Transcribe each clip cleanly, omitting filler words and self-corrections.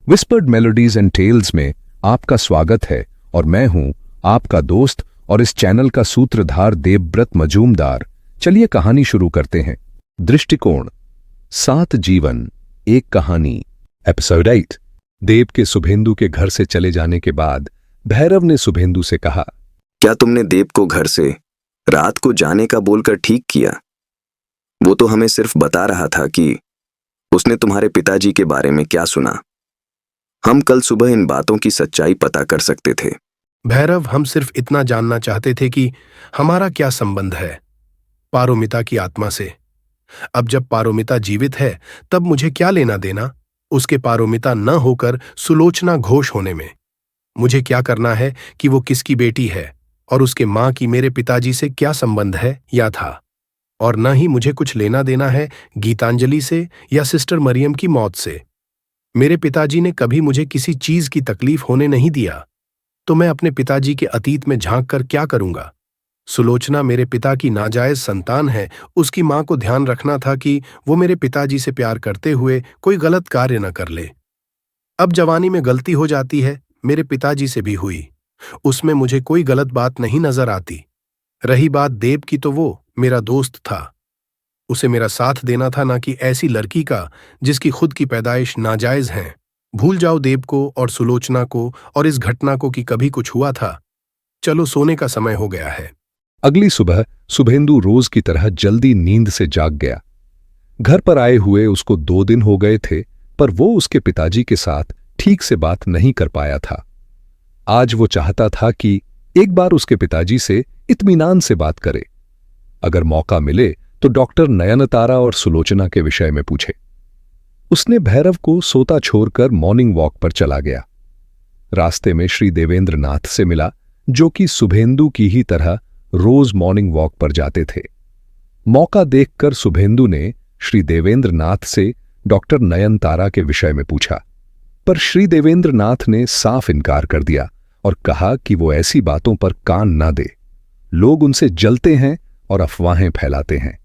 Whispered melodies and tales में आपका स्वागत है और मैं हूं आपका दोस्त और इस चैनल का सूत्रधार देवव्रत मजूमदार। चलिए कहानी शुरू करते हैं। दृष्टिकोण 7 जीवन एक कहानी। एपिसोड 8। देव के शुभेंदु के घर से चले जाने के बाद भैरव ने शुभेंदु से कहा, क्या तुमने देव को घर से रात को जाने का बोलकर ठीक किया? वो तो हमें सिर्फ बता रहा था कि उसने तुम्हारे पिताजी के बारे में क्या सुना। हम कल सुबह इन बातों की सच्चाई पता कर सकते थे। भैरव, हम सिर्फ इतना जानना चाहते थे कि हमारा क्या संबंध है पारोमिता की आत्मा से। अब जब पारोमिता जीवित है तब मुझे क्या लेना देना उसके पारोमिता न होकर सुलोचना घोष होने में। मुझे क्या करना है कि वो किसकी बेटी है और उसके मां की मेरे पिताजी से क्या संबंध है या था, और न ही मुझे कुछ लेना देना है गीतांजलि से या सिस्टर मरियम की मौत से। मेरे पिताजी ने कभी मुझे किसी चीज की तकलीफ होने नहीं दिया, तो मैं अपने पिताजी के अतीत में झांक कर क्या करूंगा। सुलोचना मेरे पिता की नाजायज संतान है। उसकी मां को ध्यान रखना था कि वो मेरे पिताजी से प्यार करते हुए कोई गलत कार्य न कर ले। अब जवानी में गलती हो जाती है, मेरे पिताजी से भी हुई, उसमें मुझे कोई गलत बात नहीं नजर आती। रही बात देव की, तो वो मेरा दोस्त था, उसे मेरा साथ देना था, ना कि ऐसी लड़की का जिसकी खुद की पैदाइश नाजायज है। भूल जाओ देव को और सुलोचना को और इस घटना को कि कभी कुछ हुआ था। चलो, सोने का समय हो गया है। अगली सुबह शुभेंदु रोज की तरह जल्दी नींद से जाग गया। घर पर आए हुए उसको 2 दिन हो गए थे, पर वो उसके पिताजी के साथ ठीक से बात नहीं कर पाया था। आज वो चाहता था कि एक बार उसके पिताजी से इत्मीनान से बात करे। अगर मौका मिले तो डॉक्टर नयनतारा और सुलोचना के विषय में पूछे। उसने भैरव को सोता छोड़कर मॉर्निंग वॉक पर चला गया। रास्ते में श्री देवेंद्र नाथ से मिला, जो कि शुभेंदु की ही तरह रोज मॉर्निंग वॉक पर जाते थे। मौका देखकर शुभेंदु ने श्री देवेंद्र नाथ से डॉक्टर नयनतारा के विषय में पूछा, पर श्री देवेंद्र नाथ ने साफ इनकार कर दिया और कहा कि वो ऐसी बातों पर कान ना दे। लोग उनसे जलते हैं और अफवाहें फैलाते हैं।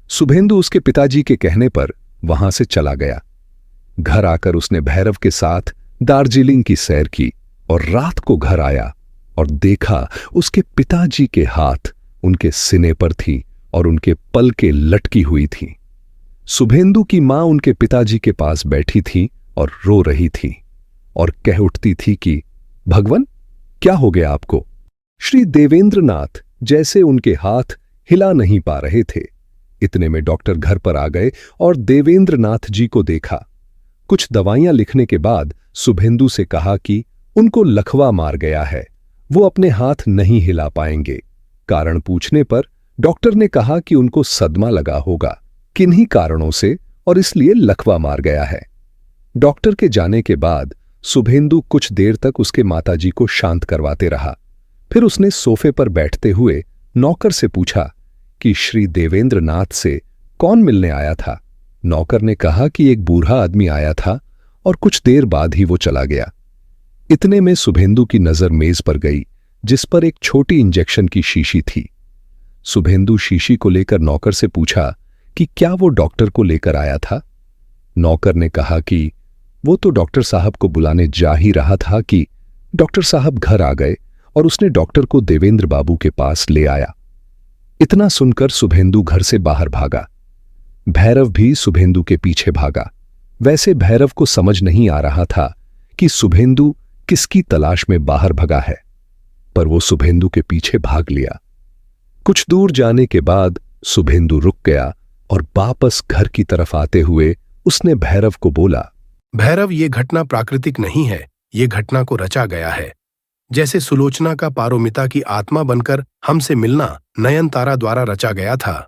शुभेंदु उसके पिताजी के कहने पर वहां से चला गया। घर आकर उसने भैरव के साथ दार्जिलिंग की सैर की और रात को घर आया और देखा उसके पिताजी के हाथ उनके सीने पर थी और उनके पलकें लटकी हुई थीं। शुभेंदु की मां उनके पिताजी के पास बैठी थी और रो रही थी और कह उठती थी कि भगवान, क्या हो गया आपको? श्री देवेंद्र नाथ जैसे उनके हाथ हिला नहीं पा रहे थे। इतने में डॉक्टर घर पर आ गए और देवेंद्र नाथ जी को देखा। कुछ दवाइयां लिखने के बाद शुभेंदु से कहा कि उनको लकवा मार गया है, वो अपने हाथ नहीं हिला पाएंगे। कारण पूछने पर डॉक्टर ने कहा कि उनको सदमा लगा होगा किन्हीं कारणों से और इसलिए लकवा मार गया है। डॉक्टर के जाने के बाद शुभेंदु कुछ देर तक उसके माताजी को शांत करवाते रहा। फिर उसने सोफे पर बैठते हुए नौकर से पूछा कि श्री देवेंद्र नाथ से कौन मिलने आया था। नौकर ने कहा कि एक बूढ़ा आदमी आया था और कुछ देर बाद ही वो चला गया। इतने में शुभेंदु की नजर मेज पर गई, जिस पर एक छोटी इंजेक्शन की शीशी थी। शुभेंदु शीशी को लेकर नौकर से पूछा कि क्या वो डॉक्टर को लेकर आया था। नौकर ने कहा कि वो तो डॉक्टर साहब को बुलाने जा ही रहा था कि डॉक्टर साहब घर आ गए और उसने डॉक्टर को देवेंद्र बाबू के पास ले आया। इतना सुनकर शुभेंदु घर से बाहर भागा। भैरव भी शुभेंदु के पीछे भागा। वैसे भैरव को समझ नहीं आ रहा था कि शुभेंदु किसकी तलाश में बाहर भगा है, पर वो शुभेंदु के पीछे भाग लिया। कुछ दूर जाने के बाद शुभेंदु रुक गया और वापस घर की तरफ आते हुए उसने भैरव को बोला, भैरव, ये घटना प्राकृतिक नहीं है, ये घटना को रचा गया है। जैसे सुलोचना का पारोमिता की आत्मा बनकर हमसे मिलना नयनतारा द्वारा रचा गया था,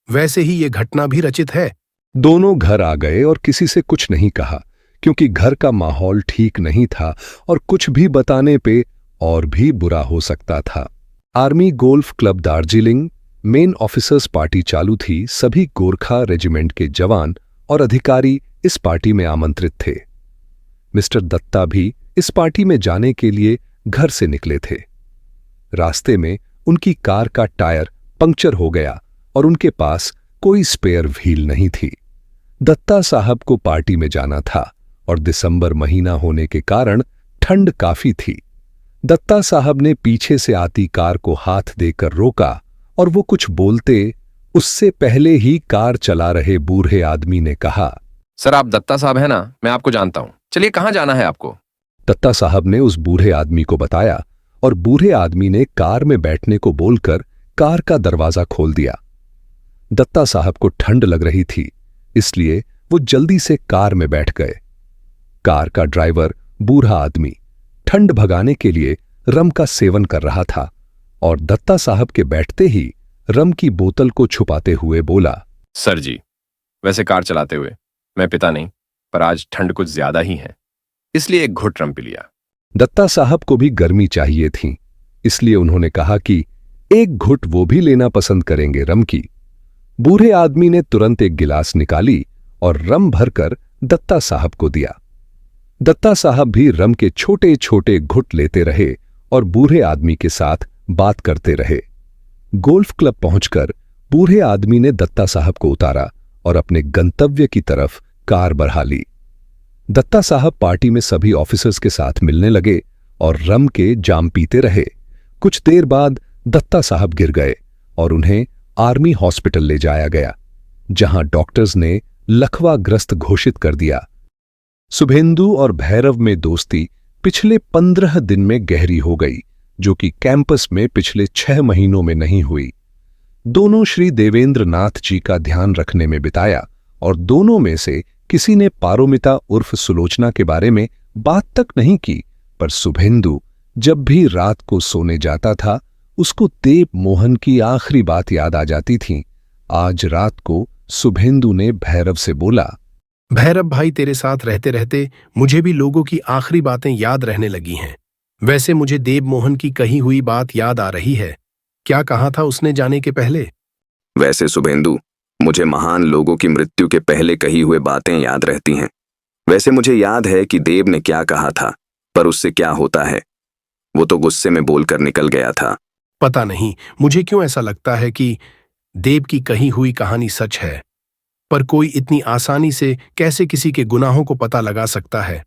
वैसे ही ये घटना भी रचित है। दोनों घर आ गए और किसी से कुछ नहीं कहा, क्योंकि घर का माहौल ठीक नहीं था और कुछ भी बताने पे और भी बुरा हो सकता था। Army golf club Darjeeling main officers party चालू थी। सभी गोरखा रेजिमेंट के जवान और अधिकारी इस पार्टी में आमंत्रित थे। मिस्टर दत्ता भी इस पार्टी में जाने के लिए घर से निकले थे। रास्ते में उनकी कार का टायर पंक्चर हो गया और उनके पास कोई स्पेयर व्हील नहीं थी। दत्ता साहब को पार्टी में जाना था और दिसंबर महीना होने के कारण ठंड काफी थी। दत्ता साहब ने पीछे से आती कार को हाथ देकर रोका और वो कुछ बोलते उससे पहले ही कार चला रहे बूढ़े आदमी ने कहा, सर आप दत्ता साहब हैं ना, मैं आपको जानता हूं। चलिए कहां जाना है आपको? दत्ता साहब ने उस बूढ़े आदमी को बताया और बूढ़े आदमी ने कार में बैठने को बोलकर कार का दरवाजा खोल दिया। दत्ता साहब को ठंड लग रही थी, इसलिए वो जल्दी से कार में बैठ गए। कार का ड्राइवर बूढ़ा आदमी ठंड भगाने के लिए रम का सेवन कर रहा था और दत्ता साहब के बैठते ही रम की बोतल को छुपाते हुए बोला, सर जी, वैसे कार चलाते हुए मैं पिता नहीं, पर आज ठंड कुछ ज्यादा ही है, इसलिए एक घुट रम पी लिया। दत्ता साहब को भी गर्मी चाहिए थी, इसलिए उन्होंने कहा कि एक घुट वो भी लेना पसंद करेंगे रम की। बूढ़े आदमी ने तुरंत एक गिलास निकाली और रम भरकर दत्ता साहब को दिया। दत्ता साहब भी रम के छोटे छोटे घुट लेते रहे और बूढ़े आदमी के साथ बात करते रहे। गोल्फ क्लब पहुंचकर बूढ़े आदमी ने दत्ता साहब को उतारा और अपने गंतव्य की तरफ कार बढ़ा ली। दत्ता साहब पार्टी में सभी ऑफिसर्स के साथ मिलने लगे और रम के जाम पीते रहे। कुछ देर बाद दत्ता साहब गिर गए और उन्हें आर्मी हॉस्पिटल ले जाया गया, जहां डॉक्टर्स ने लकवाग्रस्त घोषित कर दिया। शुभेंदु और भैरव में दोस्ती पिछले 15 दिन में गहरी हो गई, जो कि कैंपस में पिछले 6 महीनों में नहीं हुई। दोनों श्री देवेंद्र नाथ जी का ध्यान रखने में बिताया और दोनों में से किसी ने पारोमिता उर्फ सुलोचना के बारे में बात तक नहीं की, पर शुभेंदु जब भी रात को सोने जाता था उसको देव मोहन की आखिरी बात याद आ जाती थी। आज रात को शुभेंदु ने भैरव से बोला, भैरव भाई, तेरे साथ रहते रहते मुझे भी लोगों की आखिरी बातें याद रहने लगी हैं। वैसे मुझे देव मोहन की कही हुई बात याद आ रही है। क्या कहा था उसने जाने के पहले? वैसे शुभेंदु, मुझे महान लोगों की मृत्यु के पहले कही हुए बातें याद रहती हैं। वैसे मुझे याद है कि देव ने क्या कहा था, पर उससे क्या होता है, वो तो गुस्से में बोलकर निकल गया था। पता नहीं मुझे क्यों ऐसा लगता है कि देव की कही हुई कहानी सच है, पर कोई इतनी आसानी से कैसे किसी के गुनाहों को पता लगा सकता है?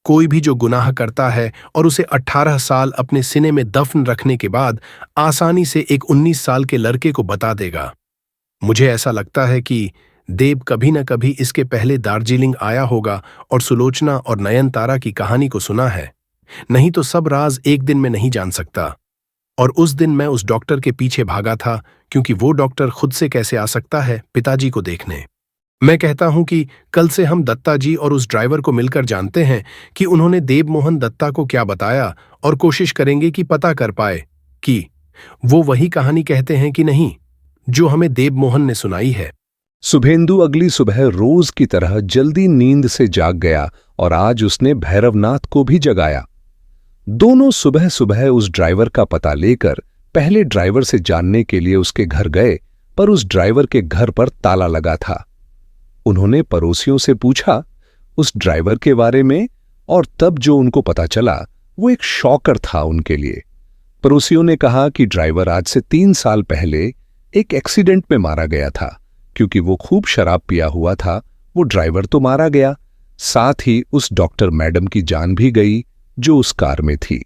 कोई भी जो गुनाह करता है और उसे 18 साल अपने सीने में दफन रखने के बाद आसानी से एक 19 साल के लड़के को बता देगा। मुझे ऐसा लगता है कि देव कभी न कभी इसके पहले दार्जिलिंग आया होगा और सुलोचना और नयनतारा की कहानी को सुना है। नहीं तो सब राज एक दिन में नहीं जान सकता। और उस दिन मैं उस डॉक्टर के पीछे भागा था, क्योंकि वो डॉक्टर खुद से कैसे आ सकता है पिताजी को देखने। मैं कहता हूं कि कल से हम दत्ता जी और उस ड्राइवर को मिलकर जानते हैं कि उन्होंने देव मोहन दत्ता को क्या बताया, और कोशिश करेंगे कि पता कर पाए कि वो वही कहानी कहते हैं कि नहीं जो हमें देव मोहन ने सुनाई है। शुभेंदु अगली सुबह रोज की तरह जल्दी नींद से जाग गया और आज उसने भैरवनाथ को भी जगाया। दोनों सुबह सुबह उस ड्राइवर का पता लेकर पहले ड्राइवर से जानने के लिए उसके घर गए, पर उस ड्राइवर के घर पर ताला लगा था। उन्होंने पड़ोसियों से पूछा उस ड्राइवर के बारे में, और तब जो उनको पता चला वो एक शॉकर था उनके लिए। पड़ोसियों ने कहा कि ड्राइवर आज से 3 साल पहले एक एक्सीडेंट में मारा गया था। क्योंकि वो खूब शराब पिया हुआ था, वो ड्राइवर तो मारा गया, साथ ही उस डॉक्टर मैडम की जान भी गई जो उस कार में थी।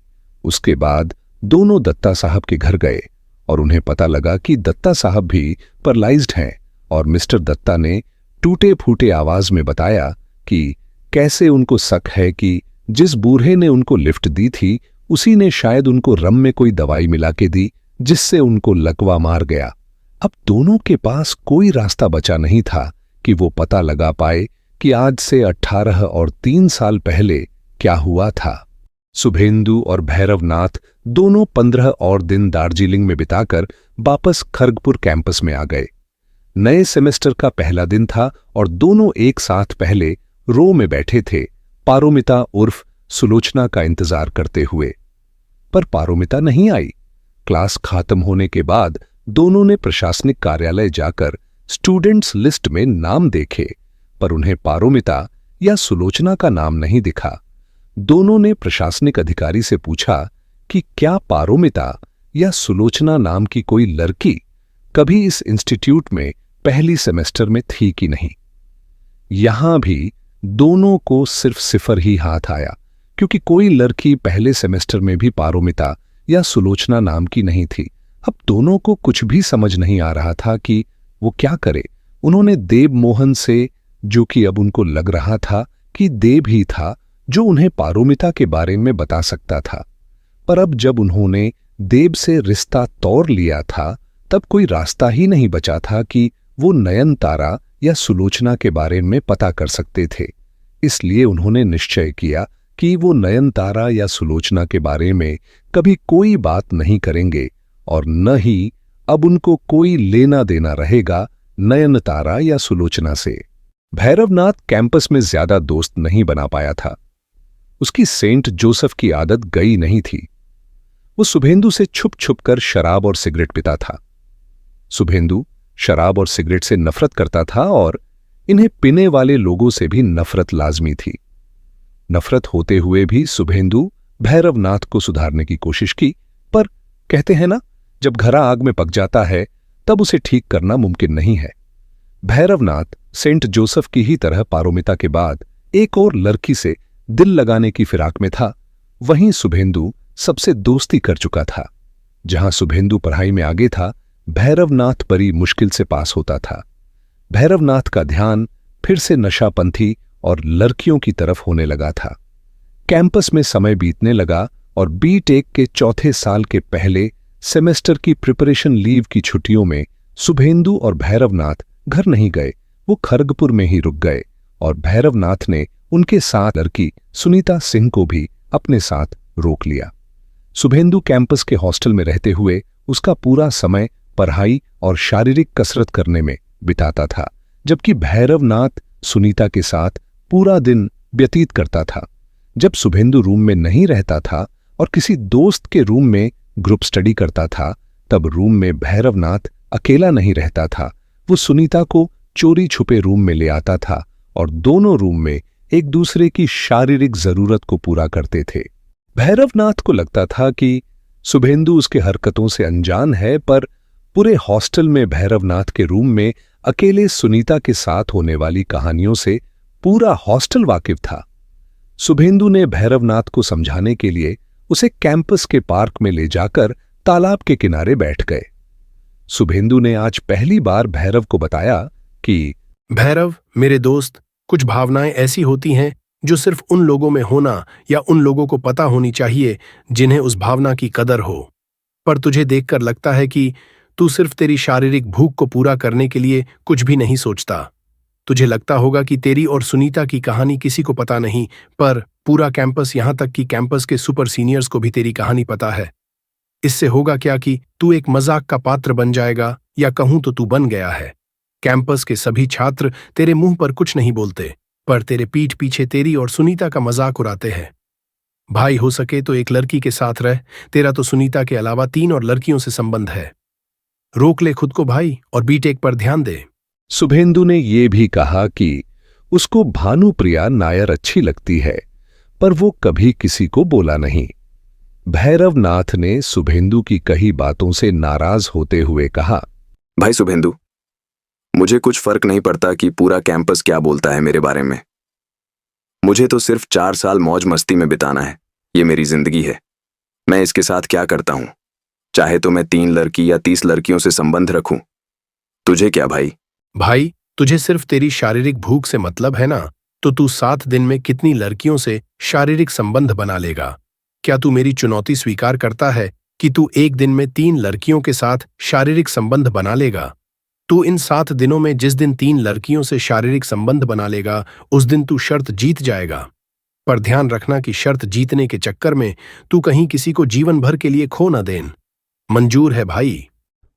उसके बाद दोनों दत्ता साहब के घर गए और उन्हें पता लगा कि दत्ता साहब भी पैरालाइज्ड हैं, और मिस्टर दत्ता ने टूटे फूटे आवाज में बताया कि कैसे उनको शक है कि जिस बूढ़े ने उनको लिफ्ट दी थी उसी ने शायद उनको रम में कोई दवाई मिला के दी, जिससे उनको लकवा मार गया। अब दोनों के पास कोई रास्ता बचा नहीं था कि वो पता लगा पाए कि आज से 18 और 3 साल पहले क्या हुआ था। शुभेंदु और भैरवनाथ दोनों 15 और दिन दार्जिलिंग में बिताकर वापस खड़गपुर कैंपस में आ गए। नए सेमेस्टर का पहला दिन था और दोनों एक साथ पहले रो में बैठे थे, पारोमिता उर्फ सुलोचना का इंतजार करते हुए। पर पारोमिता नहीं आई। क्लास खत्म होने के बाद दोनों ने प्रशासनिक कार्यालय जाकर स्टूडेंट्स लिस्ट में नाम देखे, पर उन्हें पारोमिता या सुलोचना का नाम नहीं दिखा। दोनों ने प्रशासनिक अधिकारी से पूछा कि क्या पारोमिता या सुलोचना नाम की कोई लड़की कभी इस इंस्टीट्यूट में पहली सेमेस्टर में थी कि नहीं। यहां भी दोनों को सिर्फ सिफर ही हाथ आया, क्योंकि कोई लड़की पहले सेमेस्टर में भी पारोमिता या सुलोचना नाम की नहीं थी। अब दोनों को कुछ भी समझ नहीं आ रहा था कि वो क्या करे। उन्होंने देव मोहन से, जो कि अब उनको लग रहा था कि देव ही था जो उन्हें पारोमिता के बारे में बता सकता था, पर अब जब उन्होंने देव से रिश्ता तोड़ लिया था तब कोई रास्ता ही नहीं बचा था कि वो नयनतारा या सुलोचना के बारे में पता कर सकते थे। इसलिए उन्होंने निश्चय किया कि वो नयनतारा या सुलोचना के बारे में कभी कोई बात नहीं करेंगे और न ही अब उनको कोई लेना देना रहेगा नयनतारा या सुलोचना से। भैरवनाथ कैंपस में ज्यादा दोस्त नहीं बना पाया था। उसकी सेंट जोसेफ की आदत गई नहीं थी। वो शुभेंदु से छुप छुप कर शराब और सिगरेट पीता था। शुभेंदु शराब और सिगरेट से नफरत करता था और इन्हें पीने वाले लोगों से भी नफरत लाजमी थी। नफरत होते हुए भी शुभेंदु भैरवनाथ को सुधारने की कोशिश की, पर कहते हैं ना, जब घड़ा आग में पक जाता है तब उसे ठीक करना मुमकिन नहीं है। भैरवनाथ सेंट जोसेफ की ही तरह पारोमिता के बाद एक और लड़की से दिल लगाने की फिराक में था। वहीं शुभेंदु सबसे दोस्ती कर चुका था। जहां शुभेंदु पढ़ाई में आगे था, भैरवनाथ बड़ी मुश्किल से पास होता था। भैरवनाथ का ध्यान फिर से नशापंथी और लड़कियों की तरफ होने लगा था। कैंपस में समय बीतने लगा और बीटेक के चौथे साल के पहले सेमेस्टर की प्रिपरेशन लीव की छुट्टियों में शुभेंदु और भैरवनाथ घर नहीं गए। वो खड़गपुर में ही रुक गए और भैरवनाथ ने उनके साथ लड़की सुनीता सिंह को भी अपने साथ रोक लिया। शुभेंदु कैंपस के हॉस्टल में रहते हुए उसका पूरा समय पढ़ाई और शारीरिक कसरत करने में बिताता था, जबकि भैरवनाथ सुनीता के साथ पूरा दिन व्यतीत करता था। जब शुभेंदु रूम में नहीं रहता था और किसी दोस्त के रूम में ग्रुप स्टडी करता था, तब रूम में भैरवनाथ अकेला नहीं रहता था। वो सुनीता को चोरी छुपे रूम में ले आता था और दोनों रूम में एक दूसरे की शारीरिक जरूरत को पूरा करते थे। भैरवनाथ को लगता था कि शुभेंदु उसके हरकतों से अनजान है, पर पूरे हॉस्टल में भैरवनाथ के रूम में अकेले सुनीता के साथ होने वाली कहानियों से पूरा हॉस्टल वाकिफ था। शुभेंदु ने भैरवनाथ को समझाने के लिए उसे कैंपस के पार्क में ले जाकर तालाब के किनारे बैठ गए। शुभेंदु ने आज पहली बार भैरव को बताया कि भैरव, मेरे दोस्त, कुछ भावनाएं ऐसी होती हैं जो सिर्फ उन लोगों में होना या उन लोगों को पता होनी चाहिए जिन्हें उस भावना की कदर हो। पर तुझे देखकर लगता है कि तू सिर्फ तेरी शारीरिक भूख को पूरा करने के लिए कुछ भी नहीं सोचता। तुझे लगता होगा कि तेरी और सुनीता की कहानी किसी को पता नहीं, पर पूरा कैंपस, यहां तक कि कैंपस के सुपर सीनियर्स को भी तेरी कहानी पता है। इससे होगा क्या कि तू एक मजाक का पात्र बन जाएगा, या कहूं तो तू बन गया है। कैंपस के सभी छात्र तेरे मुंह पर कुछ नहीं बोलते, पर तेरे पीठ पीछे तेरी और सुनीता का मजाक उड़ाते हैं। भाई, हो सके तो एक लड़की के साथ रह। तेरा तो सुनीता के अलावा 3 और लड़कियों से संबंध है। रोक ले खुद को भाई और बीटेक पर ध्यान दे। शुभेंदु ने यह भी कहा कि उसको भानुप्रिया नायर अच्छी लगती है, पर वो कभी किसी को बोला नहीं। भैरवनाथ ने शुभेंदु की कही बातों से नाराज होते हुए कहा, भाई शुभेंदु, मुझे कुछ फर्क नहीं पड़ता कि पूरा कैंपस क्या बोलता है मेरे बारे में। मुझे तो सिर्फ 4 साल मौज मस्ती में बिताना है। ये मेरी जिंदगी है। मैं इसके साथ क्या करता हूं, चाहे तो मैं 3 लड़की या 30 लड़कियों से संबंध रखूं। तुझे क्या भाई? भाई, तुझे सिर्फ तेरी शारीरिक भूख से मतलब है ना, तो तू 7 दिन में कितनी लड़कियों से शारीरिक संबंध बना लेगा? क्या तू मेरी चुनौती स्वीकार करता है कि तू एक दिन में 3 लड़कियों के साथ शारीरिक संबंध बना लेगा? तू इन 7 दिनों में जिस दिन 3 लड़कियों से शारीरिक संबंध बना लेगा, उस दिन तू शर्त जीत जाएगा। पर ध्यान रखना कि शर्त जीतने के चक्कर में तू कहीं किसी को जीवन भर के लिए खो न देन। मंजूर है भाई?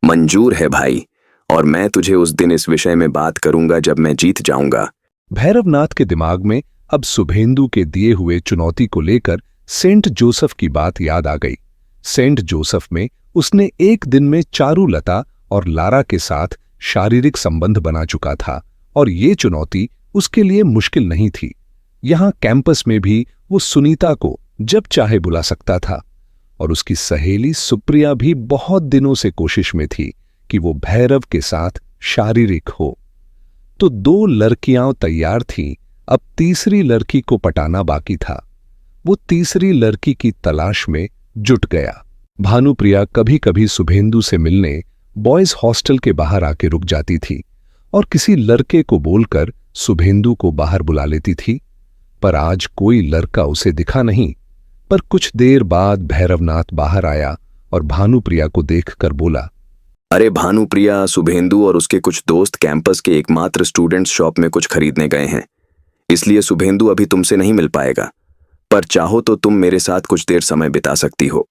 मंजूर है भाई, और मैं तुझे उस दिन इस विषय में बात करूंगा जब मैं जीत जाऊंगा। भैरवनाथ के दिमाग में अब शुभेंदु के दिए हुए चुनौती को लेकर सेंट जोसेफ की बात याद आ गई। सेंट जोसेफ में उसने एक दिन में चारुलता और लारा के साथ शारीरिक संबंध बना चुका था और ये चुनौती उसके लिए मुश्किल नहीं थी। यहां कैंपस में भी वो सुनीता को जब चाहे बुला सकता था और उसकी सहेली सुप्रिया भी बहुत दिनों से कोशिश में थी कि वो भैरव के साथ शारीरिक हो। तो 2 लड़कियां तैयार थीं अब तीसरी लड़की को पटाना बाकी था। वो तीसरी लड़की की तलाश में जुट गया। भानुप्रिया कभी कभी शुभेंदु से मिलने बॉयज हॉस्टल के बाहर आके रुक जाती थी और किसी लड़के को बोलकर शुभेंदु को बाहर बुला लेती थी, पर आज कोई लड़का उसे दिखा नहीं। पर कुछ देर बाद भैरवनाथ बाहर आया और भानुप्रिया को देखकर बोला, अरे भानुप्रिया, शुभेंदु और उसके कुछ दोस्त कैंपस के एकमात्र स्टूडेंट्स शॉप में कुछ खरीदने गए हैं, इसलिए शुभेंदु अभी तुमसे नहीं मिल पाएगा, पर चाहो तो तुम मेरे साथ कुछ देर समय बिता सकती हो।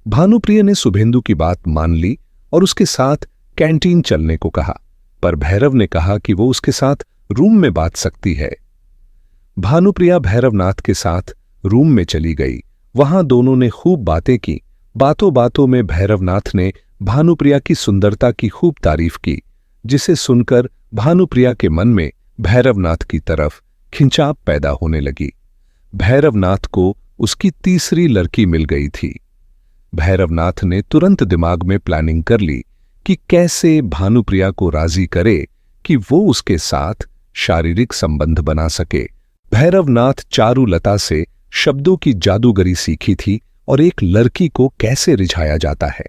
भानुप्रिया ने शुभेंदु की बात मान ली और उसके साथ कैंटीन चलने को कहा, पर भैरव ने कहा कि वो उसके साथ रूम में बात सकती है। भानुप्रिया भैरवनाथ के साथ रूम में चली गई। वहां दोनों ने खूब बातें की। बातों बातों में भैरवनाथ ने भानुप्रिया की सुंदरता की खूब तारीफ की, जिसे सुनकर भानुप्रिया के मन में भैरवनाथ की तरफ खिंचाव पैदा होने लगी। भैरवनाथ को उसकी तीसरी लड़की मिल गई थी। भैरवनाथ ने तुरंत दिमाग में प्लानिंग कर ली कि कैसे भानुप्रिया को राजी करे कि वो उसके साथ शारीरिक संबंध बना सके। भैरवनाथ चारुलता से शब्दों की जादूगरी सीखी थी और एक लड़की को कैसे रिझाया जाता है।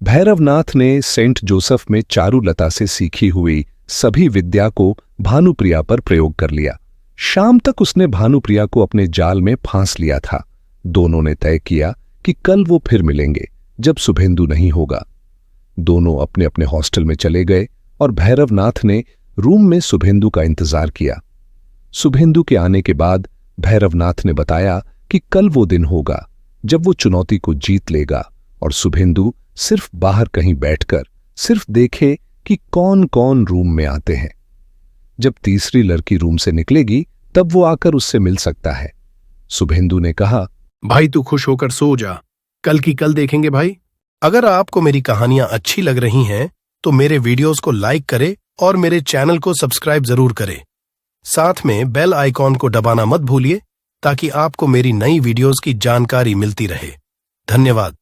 भैरवनाथ ने सेंट जोसेफ में चारुलता से सीखी हुई सभी विद्या को भानुप्रिया पर प्रयोग कर लिया। शाम तक उसने भानुप्रिया को अपने जाल में फांस लिया था। दोनों ने तय किया कि कल वो फिर मिलेंगे जब शुभेंदु नहीं होगा। दोनों अपने अपने हॉस्टल में चले गए और भैरवनाथ ने रूम में शुभेंदु का इंतजार किया। शुभेंदु के आने के बाद भैरवनाथ ने बताया कि कल वो दिन होगा जब वो चुनौती को जीत लेगा और शुभेंदु सिर्फ बाहर कहीं बैठकर सिर्फ देखे कि कौन कौन रूम में आते हैं। जब तीसरी लड़की रूम से निकलेगी तब वो आकर उससे मिल सकता है। शुभेंदु ने कहा, भाई तू खुश होकर सो जा, कल की कल देखेंगे भाई। अगर आपको मेरी कहानियां अच्छी लग रही हैं तो मेरे वीडियोस को लाइक करें और मेरे चैनल को सब्सक्राइब जरूर करें। साथ में बेल आइकॉन को दबाना मत भूलिए ताकि आपको मेरी नई वीडियोस की जानकारी मिलती रहे। धन्यवाद।